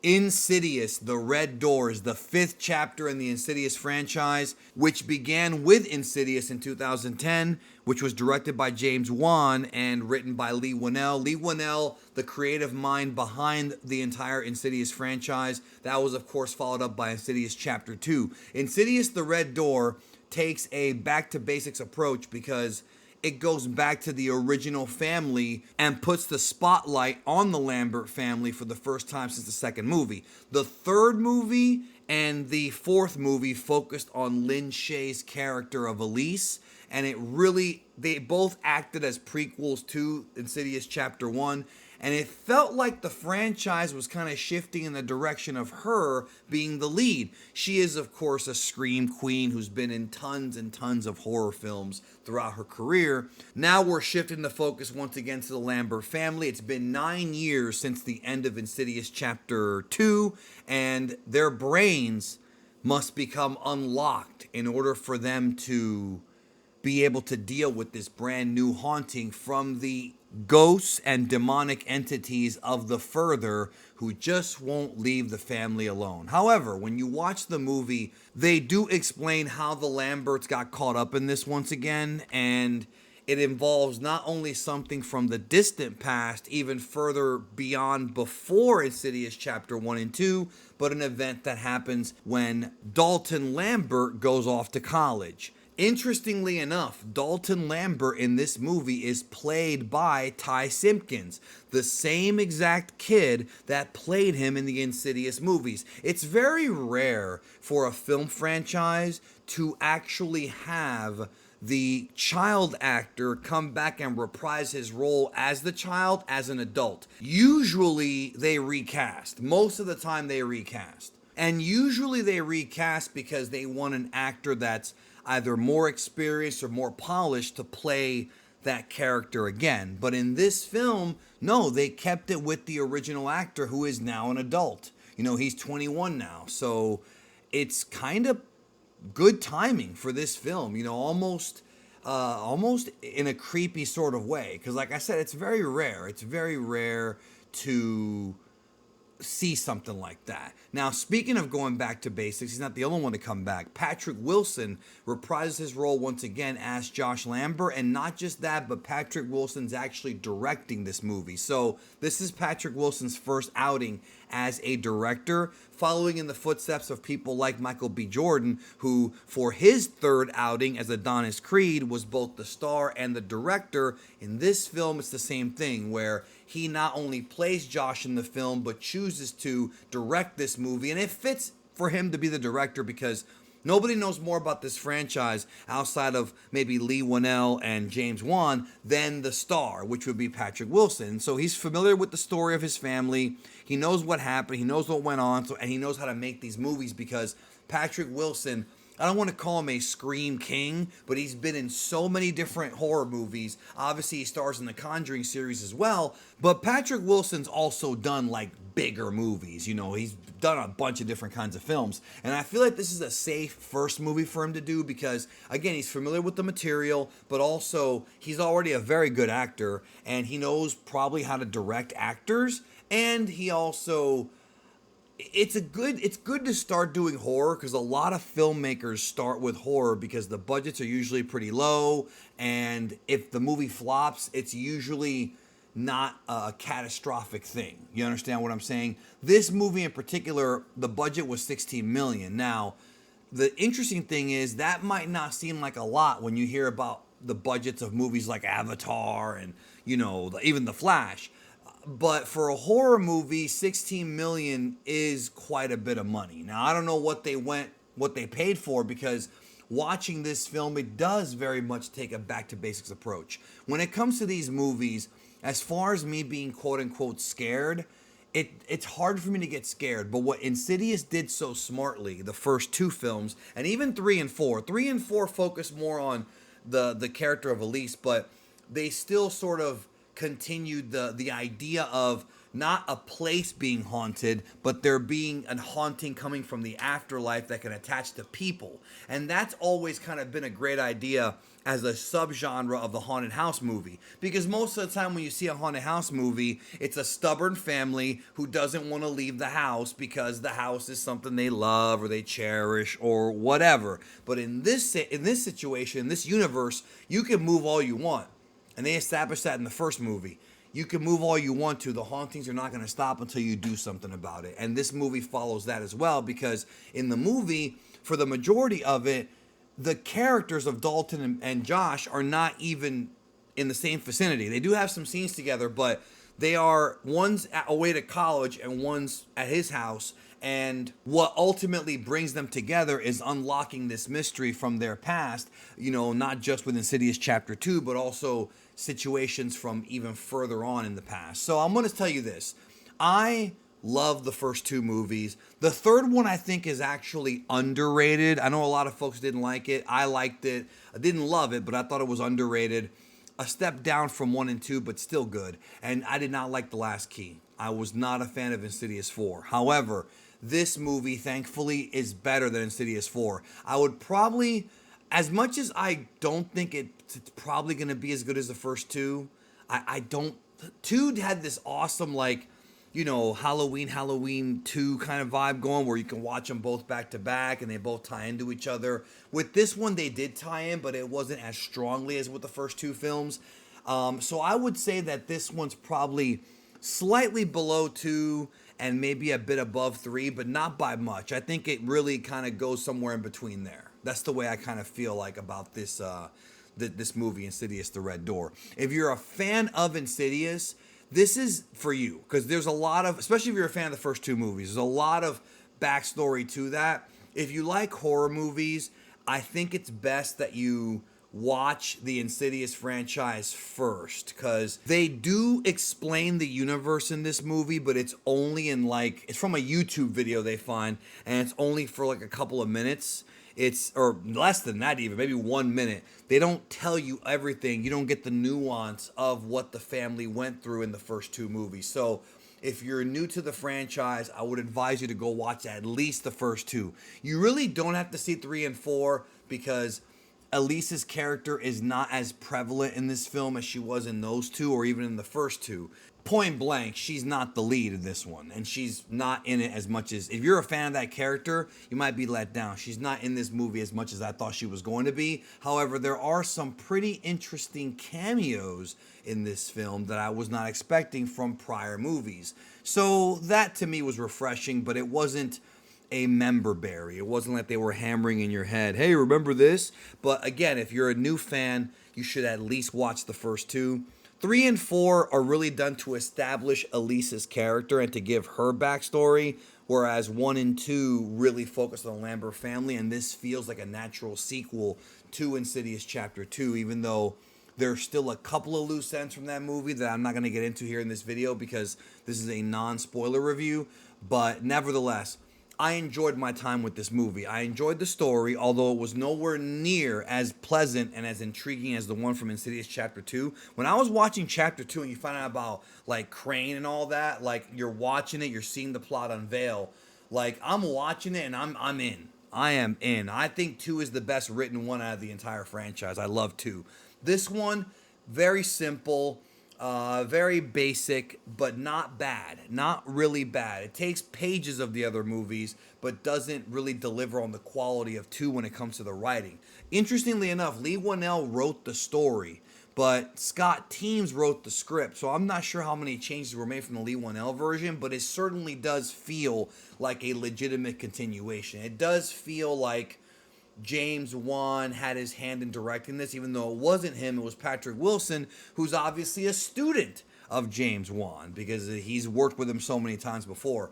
Insidious, The Red Doors, the fifth chapter in the Insidious franchise, which began with Insidious in 2010, which was directed by James Wan and written by Lee Winnell. Lee Winnell, the creative mind behind the entire Insidious franchise. That was, of course, followed up by Insidious Chapter 2. Insidious, The Red Door takes a back to basics approach because it goes back to the original family and puts the spotlight on the Lambert family for the first time since the second movie. The third movie and the fourth movie focused on Lin Shaye's character of Elise, and they both acted as prequels to Insidious Chapter 1, and it felt like the franchise was kind of shifting in the direction of her being the lead. She is, of course, a scream queen who's been in tons and tons of horror films throughout her career. Now we're shifting the focus once again to the Lambert family. It's been 9 years since the end of Insidious Chapter 2, and their brains must become unlocked in order for them to be able to deal with this brand new haunting from the ghosts and demonic entities of the further who just won't leave the family alone. However, when you watch the movie, they do explain how the Lamberts got caught up in this once again, and it involves not only something from the distant past, even further beyond before Insidious Chapter 1 and 2, but an event that happens when Dalton Lambert goes off to college. Interestingly enough, Dalton Lambert in this movie is played by Ty Simpkins, the same exact kid that played him in the Insidious movies. It's very rare for a film franchise to actually have the child actor come back and reprise his role as the child as an adult. Usually they recast. Most of the time they recast. And usually they recast because they want an actor that's either more experienced or more polished to play that character again. But in this film, no, they kept it with the original actor who is now an adult. He's 21 now. So it's kind of good timing for this film, almost in a creepy sort of way. Because like I said, it's very rare. It's very rare to see something like that. Now, speaking of going back to basics, he's not the only one to come back. Patrick Wilson reprises his role once again as Josh Lambert, and not just that, but Patrick Wilson's actually directing this movie. So this is Patrick Wilson's first outing as a director, following in the footsteps of people like Michael B. Jordan, who for his third outing as Adonis Creed was both the star and the director. In this film, it's the same thing, where he not only plays Josh in the film, but chooses to direct this movie. And it fits for him to be the director because nobody knows more about this franchise outside of maybe Lee Winnell and James Wan than the star, which would be Patrick Wilson. So he's familiar with the story of his family. He knows what happened. He knows what went on. And he knows how to make these movies because Patrick Wilson, I don't want to call him a scream king, but he's been in so many different horror movies. Obviously, he stars in the Conjuring series as well. But Patrick Wilson's also done like bigger movies. He's done a bunch of different kinds of films. And I feel like this is a safe first movie for him to do because, again, he's familiar with the material, but also he's already a very good actor and he knows probably how to direct actors. And he also... It's good to start doing horror because a lot of filmmakers start with horror because the budgets are usually pretty low, and if the movie flops, it's usually not a catastrophic thing. You understand what I'm saying? This movie in particular, the budget was $16 million. Now, the interesting thing is that might not seem like a lot when you hear about the budgets of movies like Avatar and even The Flash. But for a horror movie, 16 million is quite a bit of money. Now, I don't know what they paid for because watching this film, it does very much take a back to basics approach. When it comes to these movies, as far as me being quote unquote scared, it's hard for me to get scared. But what Insidious did so smartly, the first two films, and even 3 and 4, 3 and 4 focus more on the character of Elise, but they still sort of continued the idea of not a place being haunted, but there being a haunting coming from the afterlife that can attach to people. And that's always kind of been a great idea as a subgenre of the haunted house movie. Because most of the time when you see a haunted house movie, it's a stubborn family who doesn't want to leave the house because the house is something they love or they cherish or whatever. But in this situation, in this universe, you can move all you want. And they established that in the first movie. You can move all you want to. The hauntings are not going to stop until you do something about it. And this movie follows that as well, because in the movie, for the majority of it, the characters of Dalton and Josh are not even in the same vicinity. They do have some scenes together, but they are, one's away to college and one's at his house. And what ultimately brings them together is unlocking this mystery from their past, not just with Insidious Chapter 2, but also situations from even further on in the past. So I'm going to tell you this. I love the first two movies. The third one I think is actually underrated. I know a lot of folks didn't like it. I liked it. I didn't love it, but I thought it was underrated. A step down from 1 and 2, but still good. And I did not like The Last Key. I was not a fan of Insidious 4. However, this movie, thankfully, is better than Insidious 4. I would probably, as much as I don't think it's probably going to be as good as the first two, I don't. 2 had this awesome, Halloween 2 kind of vibe going where you can watch them both back to back and they both tie into each other. With this one, they did tie in, but it wasn't as strongly as with the first 2 films. So I would say that this one's probably slightly below 2 and maybe a bit above 3, but not by much. I think it really kind of goes somewhere in between there. That's the way I kind of feel like about this this movie, Insidious: The Red Door. If you're a fan of Insidious, this is for you, because there's a lot of, especially if you're a fan of the first 2 movies, there's a lot of backstory to that. If you like horror movies, I think it's best that you watch the Insidious franchise first, because they do explain the universe in this movie, but it's only in it's from a YouTube video they find, and it's only for a couple of minutes. Or less than that even, maybe 1 minute. They don't tell you everything. You don't get the nuance of what the family went through in the first 2 movies. So if you're new to the franchise, I would advise you to go watch at least the first 2. You really don't have to see 3 and 4 because Elise's character is not as prevalent in this film as she was in those 2 or even in the first 2. Point blank, she's not the lead in this one, and she's not in it as much as, if you're a fan of that character, you might be let down. She's not in this movie as much as I thought she was going to be. However, there are some pretty interesting cameos in this film that I was not expecting from prior movies. So that to me was refreshing, but it wasn't a member berry. It wasn't like they were hammering in your head, hey, remember this? But again, if you're a new fan, you should at least watch the first 2. 3 and 4 are really done to establish Elise's character and to give her backstory, whereas 1 and 2 really focus on the Lambert family, and this feels like a natural sequel to Insidious Chapter 2, even though there's still a couple of loose ends from that movie that I'm not going to get into here in this video because this is a non-spoiler review. But nevertheless, I enjoyed my time with this movie. I enjoyed the story, although it was nowhere near as pleasant and as intriguing as the one from Insidious Chapter 2. When I was watching Chapter 2 and you find out about Crane and all that, you're watching it, you're seeing the plot unveil. I'm watching it and I'm in. I am in. I think 2 is the best written one out of the entire franchise. I love 2. This one, very simple. Very basic, but not bad. Not really bad. It takes pages of the other movies, but doesn't really deliver on the quality of 2 when it comes to the writing. Interestingly enough, Leigh Whannell wrote the story, but Scott Teems wrote the script. So I'm not sure how many changes were made from the Leigh Whannell version, but it certainly does feel like a legitimate continuation. It does feel like James Wan had his hand in directing this, even though it wasn't him, it was Patrick Wilson, who's obviously a student of James Wan because he's worked with him so many times before.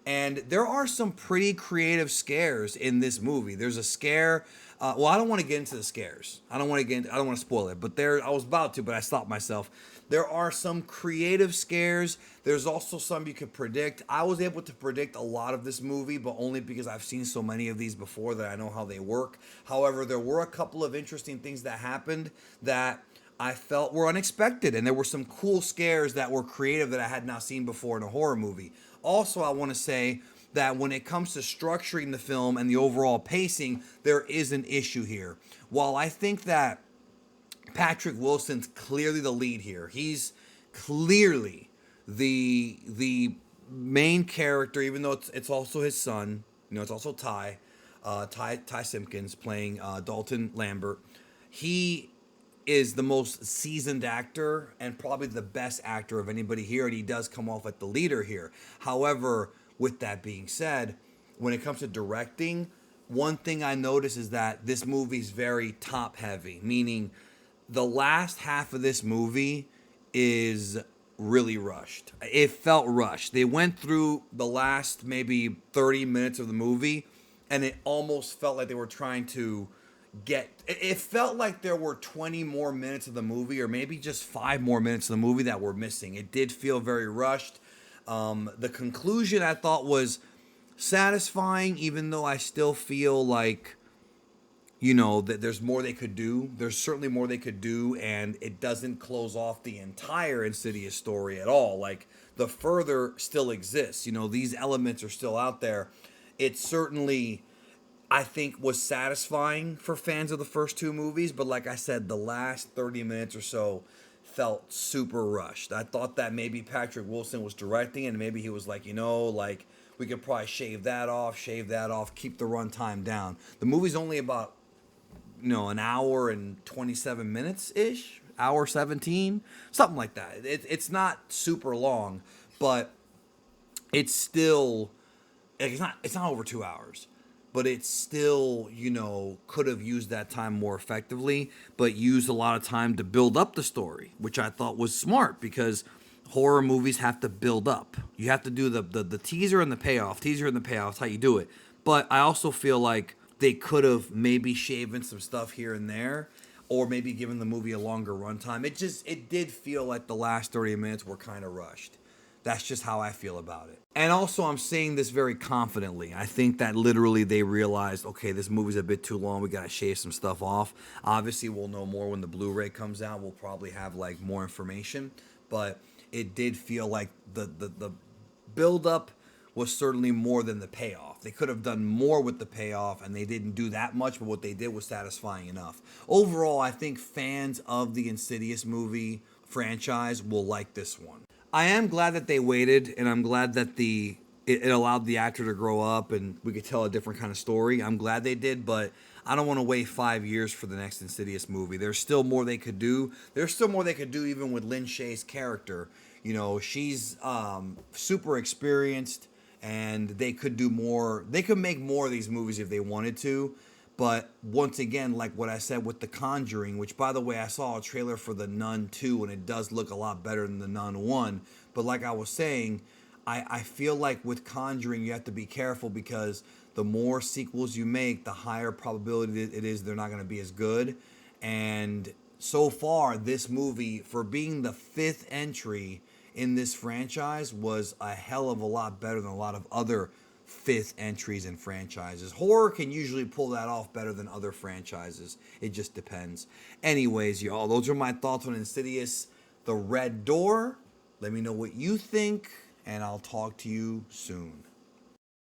And there are some pretty creative scares in this movie. There's a scare. I don't want to get into the scares. I don't want to spoil it. But I was about to, but I stopped myself. There are some creative scares. There's also some you could predict. I was able to predict a lot of this movie, but only because I've seen so many of these before that I know how they work. However, there were a couple of interesting things that happened that I felt were unexpected, and there were some cool scares that were creative that I had not seen before in a horror movie. Also, I want to say that when it comes to structuring the film and the overall pacing, there is an issue here. While I think that Patrick Wilson's clearly the lead here, he's clearly the main character, even though it's also his son. You know, it's also Ty Simpkins playing Dalton Lambert. He is the most seasoned actor and probably the best actor of anybody here, and he does come off like the leader here. However, with that being said, when it comes to directing, one thing I notice is that this movie's very top heavy, meaning the last half of this movie is really rushed. It felt rushed. They went through the last maybe 30 minutes of the movie, and it almost felt like they were trying to it felt like there were 20 more minutes of the movie, or maybe just 5 more minutes of the movie that were missing. It did feel very rushed. The conclusion I thought was satisfying, even though I still feel like, you know, that there's more they could do. There's certainly more they could do, and it doesn't close off the entire Insidious story at all. Like, the further still exists. You know, these elements are still out there. It certainly, I think, was satisfying for fans of the first 2 movies, but like I said, the last 30 minutes or so felt super rushed. I thought that maybe Patrick Wilson was directing, and maybe he was like, you know, like, we could probably shave that off, keep the runtime down. The movie's only about, you know, an hour and 27 minutes ish, hour 17, something like that. It's not super long, but it's still, it's not over 2 hours, but it's still, you know, could have used that time more effectively, but used a lot of time to build up the story, which I thought was smart, because horror movies have to build up. You have to do the teaser and the payoff. That's how you do it. But I also feel like they could have maybe shaven some stuff here and there, or maybe given the movie a longer runtime. It did feel like the last 30 minutes were kind of rushed. That's just how I feel about it. And also, I'm saying this very confidently. I think that literally they realized, okay, this movie's a bit too long. We got to shave some stuff off. Obviously, we'll know more when the Blu-ray comes out. We'll probably have like more information. But it did feel like the build-up was certainly more than the payoff. They could have done more with the payoff, and they didn't do that much, but what they did was satisfying enough. Overall, I think fans of the Insidious movie franchise will like this one. I am glad that they waited, and I'm glad that it allowed the actor to grow up and we could tell a different kind of story. I'm glad they did, but I don't want to wait 5 years for the next Insidious movie. There's still more they could do. There's still more they could do even with Lin Shaye's character. You know, she's super experienced, and they could do more. They could make more of these movies if they wanted to. But once again, like what I said with The Conjuring, which, by the way, I saw a trailer for The Nun 2, and it does look a lot better than The Nun 1. But like I was saying, I feel like with Conjuring, you have to be careful, because the more sequels you make, the higher probability it is they're not going to be as good. And so far, this movie, for being the 5th entry in this franchise, was a hell of a lot better than a lot of other 5th entries in franchises. Horror can usually pull that off better than other franchises. It just depends. Anyways, y'all, those are my thoughts on Insidious, The Red Door. Let me know what you think, and I'll talk to you soon.